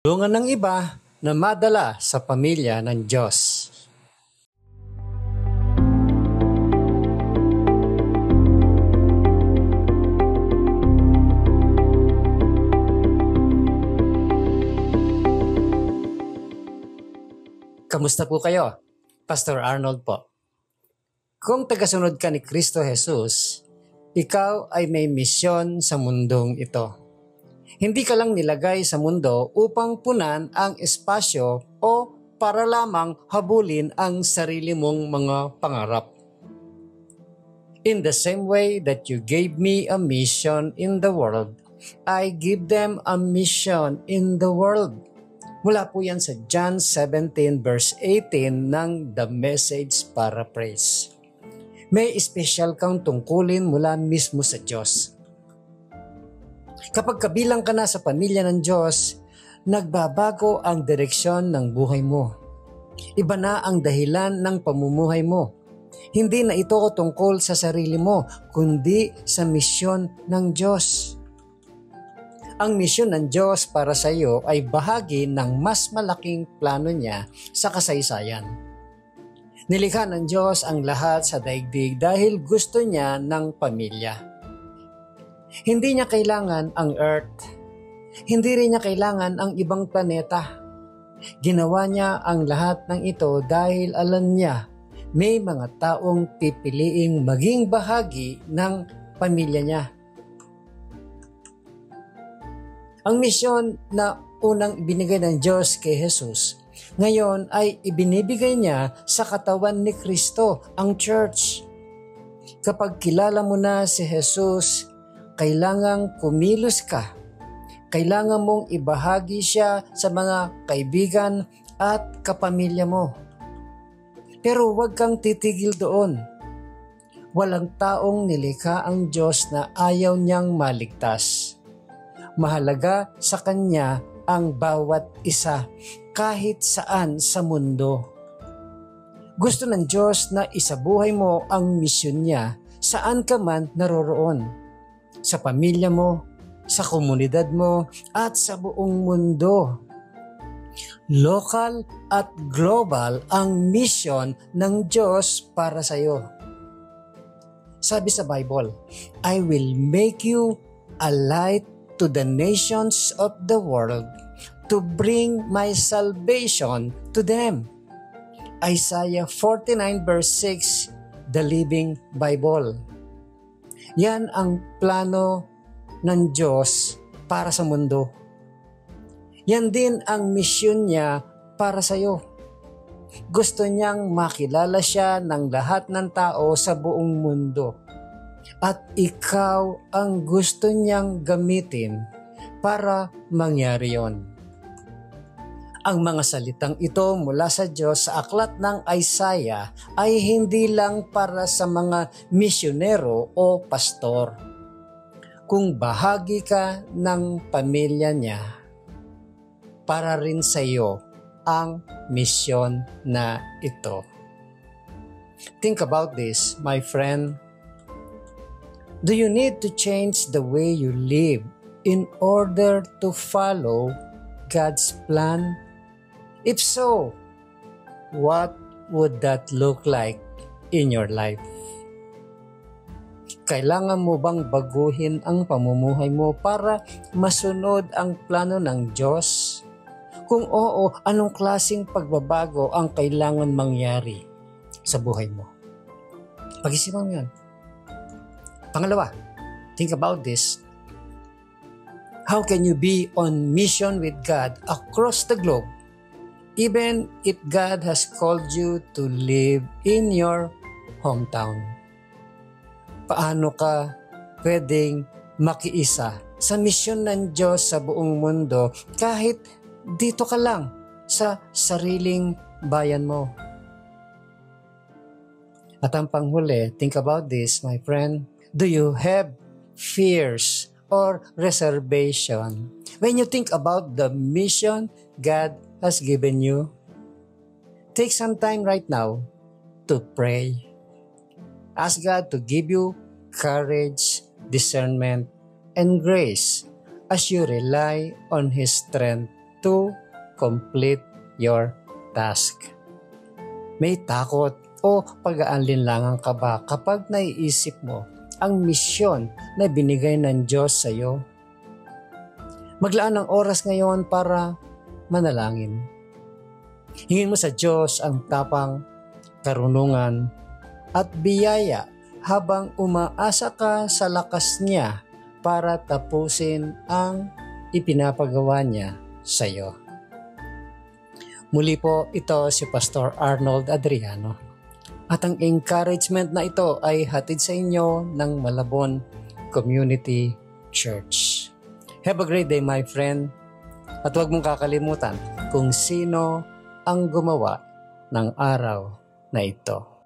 Tulungan ng iba na madala sa pamilya ng Diyos. Kamusta po kayo? Pastor Arnold po. Kung tagasunod ka ni Kristo Jesus, ikaw ay may misyon sa mundong ito. Hindi ka lang nilagay sa mundo upang punan ang espasyo o para lamang habulin ang sarili mong mga pangarap. In the same way that you gave me a mission in the world, I give them a mission in the world. Mula po yan sa John 17 verse 18 ng The Message Paraphrase. May special kang tungkulin mula mismo sa Diyos. Kapag kabilang ka na sa pamilya ng Diyos, nagbabago ang direksyon ng buhay mo. Iba na ang dahilan ng pamumuhay mo. Hindi na ito tungkol sa sarili mo, kundi sa misyon ng Diyos. Ang misyon ng Diyos para sa iyo ay bahagi ng mas malaking plano niya sa kasaysayan. Nilikha ng Diyos ang lahat sa daigdig dahil gusto niya ng pamilya. Hindi niya kailangan ang Earth. Hindi rin niya kailangan ang ibang planeta. Ginawa niya ang lahat ng ito dahil alam niya may mga taong pipiliing maging bahagi ng pamilya niya. Ang misyon na unang ibinigay ng Diyos kay Jesus, ngayon ay ibinibigay niya sa katawan ni Kristo, ang church. Kapag kilala mo na si Jesus, kailangang kumilos ka. Kailangan mong ibahagi siya sa mga kaibigan at kapamilya mo. Pero huwag kang titigil doon. Walang taong nilikha ang Diyos na ayaw niyang maligtas. Mahalaga sa Kanya ang bawat isa, kahit saan sa mundo. Gusto ng Diyos na isabuhay mo ang misyon niya saan ka man naroroon. Sa pamilya mo, sa komunidad mo, at sa buong mundo. Local at global ang mission ng Diyos para sa iyo. Sabi sa Bible, I will make you a light to the nations of the world to bring my salvation to them. Isaiah 49 verse 6, the Living Bible. Yan ang plano ng Diyos para sa mundo. Yan din ang misyon niya para sa iyo. Gusto niyang makilala siya ng lahat ng tao sa buong mundo. At ikaw ang gusto niyang gamitin para mangyari yon. Ang mga salitang ito mula sa Diyos sa aklat ng Isaiah ay hindi lang para sa mga misyonero o pastor. Kung bahagi ka ng pamilya niya, para rin sa iyo ang misyon na ito. Think about this, my friend. Do you need to change the way you live in order to follow God's plan? If so, what would that look like in your life? Kailangan mo bang baguhin ang pamumuhay mo para masunod ang plano ng Diyos? Kung oo, anong klaseng pagbabago ang kailangan mangyari sa buhay mo? Pag-isipan mo yan. Pangalawa, think about this. How can you be on mission with God across the globe? Even if God has called you to live in your hometown. Paano ka pwedeng makiisa sa misyon ng Diyos sa buong mundo kahit dito ka lang sa sariling bayan mo? At ang panghuli, think about this, my friend. Do you have fears or reservation when you think about the mission God has given you? Take some time right now to pray. Ask God to give you courage, discernment, and grace as you rely on His strength to complete your task. May takot o pag-aalinlangan ka ba kapag naiisip mo ang misyon na binigay ng Diyos sa iyo? Maglaan ng oras ngayon para manalangin. Hingin mo sa Diyos ang tapang, karunungan at biyaya habang umaasa ka sa lakas niya para tapusin ang ipinapagawa niya sa iyo. Muli po, ito si Pastor Arnold Adriano. At ang encouragement na ito ay hatid sa inyo ng Malabon Community Church. Have a great day, my friend. At huwag mong kakalimutan kung sino ang gumawa ng araw na ito.